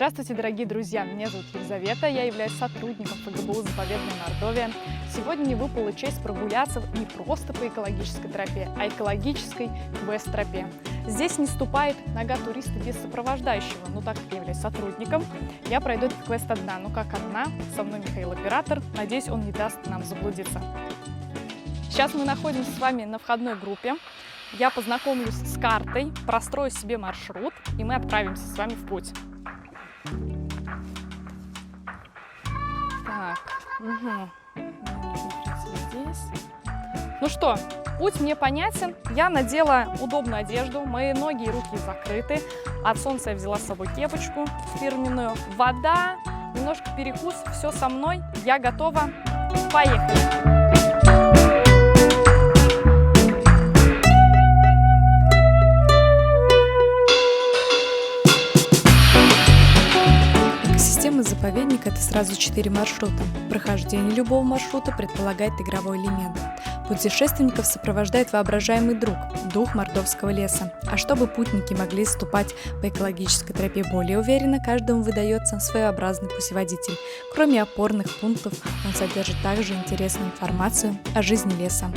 Здравствуйте, дорогие друзья! Меня зовут Елизавета, я являюсь сотрудником ФГБУ «Заповедная Мордовия». Сегодня мне выпала честь прогуляться не просто по экологической тропе, а экологической квест-тропе. Здесь не ступает нога туриста без сопровождающего, но так как я являюсь сотрудником, я пройду этот квест одна. Ну как одна, со мной Михаил оператор, надеюсь, он не даст нам заблудиться. Сейчас мы находимся с вами на входной группе. Я познакомлюсь с картой, прострою себе маршрут, и мы отправимся с вами в путь. Так, здесь. Ну что, путь мне понятен. Я надела удобную одежду, мои ноги и руки закрыты. От солнца я взяла с собой кепочку фирменную. Вода, немножко перекус, все со мной. Я готова. Поехали! Система заповедника – это сразу 4 маршрута. Прохождение любого маршрута предполагает игровой элемент. Путешественников сопровождает воображаемый друг – дух мордовского леса. А чтобы путники могли ступать по экологической тропе более уверенно, каждому выдается своеобразный путеводитель. Кроме опорных пунктов, он содержит также интересную информацию о жизни леса.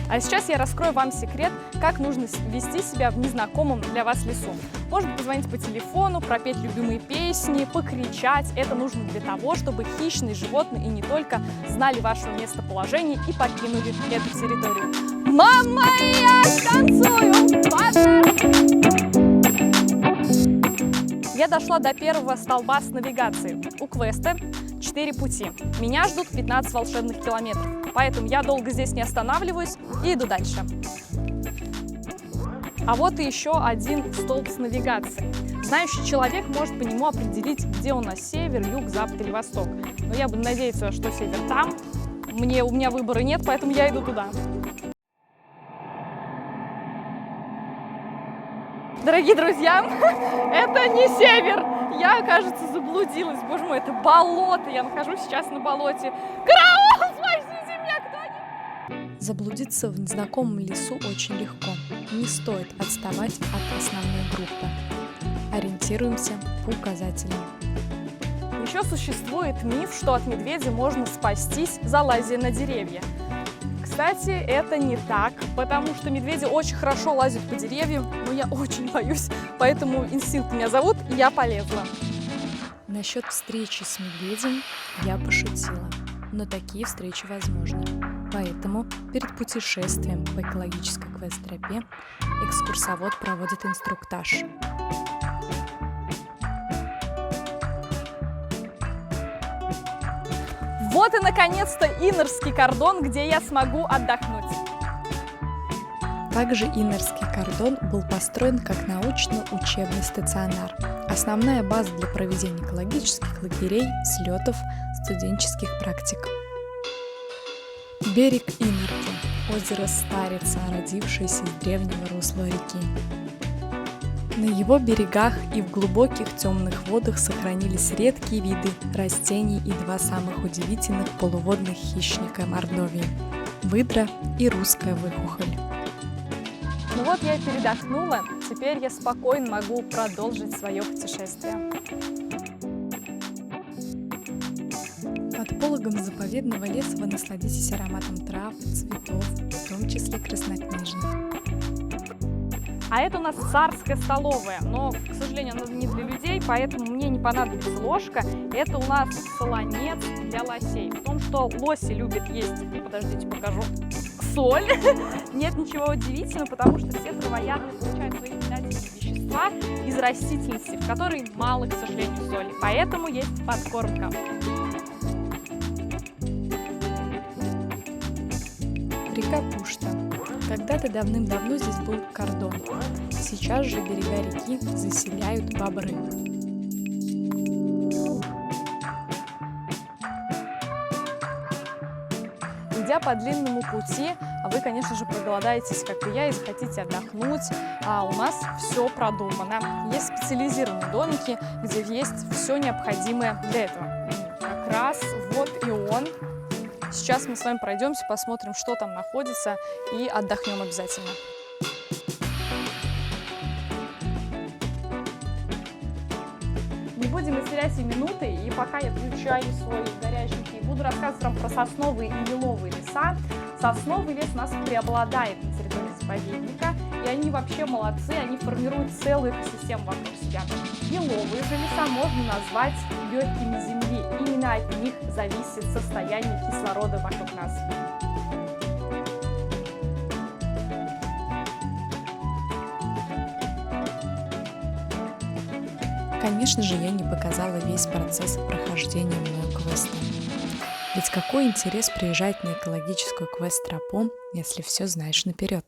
А сейчас я раскрою вам секрет, как нужно вести себя в незнакомом для вас лесу. Можно позвонить по телефону, пропеть любимые песни, покричать. Это нужно для того, чтобы хищные животные и не только знали ваше местоположение и покинули эту территорию. Мама, я танцую! Я дошла до первого столба с навигацией. У квеста 4 пути. Меня ждут 15 волшебных километров. Поэтому я долго здесь не останавливаюсь и иду дальше. А вот и еще один столб с навигацией. Знающий человек может по нему определить, где у нас север, юг, запад или восток. Но я буду надеяться, что север там. У меня выбора нет, поэтому я иду туда. Дорогие друзья, это не север. Я, кажется, заблудилась. Боже мой, это болото. Я нахожусь сейчас на болоте. Караул! Спасите меня кто-нибудь! Заблудиться в незнакомом лесу очень легко. Не стоит отставать от основной группы. Ориентируемся по указателям. Еще существует миф, что от медведя можно спастись, залазя на деревья. Кстати, это не так, потому что медведи очень хорошо лазят по деревьям, но я очень боюсь, поэтому инстинкт меня зовут, и я полезла. Насчет встречи с медведем я пошутила, но такие встречи возможны. Поэтому перед путешествием по экологической квест-тропе экскурсовод проводит инструктаж. Вот и, наконец-то, Иннерский кордон, где я смогу отдохнуть. Также Иннерский кордон был построен как научно-учебный стационар. Основная база для проведения экологических лагерей, слетов, студенческих практик. Берег Иннерки – озеро Старица, родившееся из древнего русла реки. На его берегах и в глубоких темных водах сохранились редкие виды растений и 2 самых удивительных полуводных хищника Мордовии – выдра и русская выхухоль. Ну вот я передохнула, теперь я спокойно могу продолжить свое путешествие. Под пологом заповедного леса вы насладитесь ароматом трав, цветов, в том числе краснокнижных. А это у нас царская столовая, но, к сожалению, она не для людей, поэтому мне не понадобится ложка. Это у нас солонец для лосей. В том, что лоси любят есть, подождите, покажу, соль, нет ничего удивительного, потому что все травоядные получают свои питательные вещества из растительности, в которой мало, к сожалению, соли, поэтому есть подкормка. Река Пушта. Когда-то давным-давно здесь был кордон. Сейчас же берега реки заселяют бобры. Идя по длинному пути, вы, конечно же, проголодаетесь, как и я, и захотите отдохнуть. А у нас все продумано. Есть специализированные домики, где есть все необходимое для этого. Как раз вот и он. Сейчас мы с вами пройдемся, посмотрим, что там находится, и отдохнем обязательно. терять и минуты, и пока я пью чай свой горяченький, буду рассказывать вам про сосновые и еловые леса. Сосновый лес у нас преобладает на территории заповедника, и они вообще молодцы, они формируют целую экосистему вокруг себя. Еловые же леса можно назвать легкими земли, именно от них зависит состояние кислорода вокруг нас. Конечно же, я не показала весь процесс прохождения мною квеста. Ведь какой интерес приезжать на экологическую квест-тропу, если все знаешь наперед?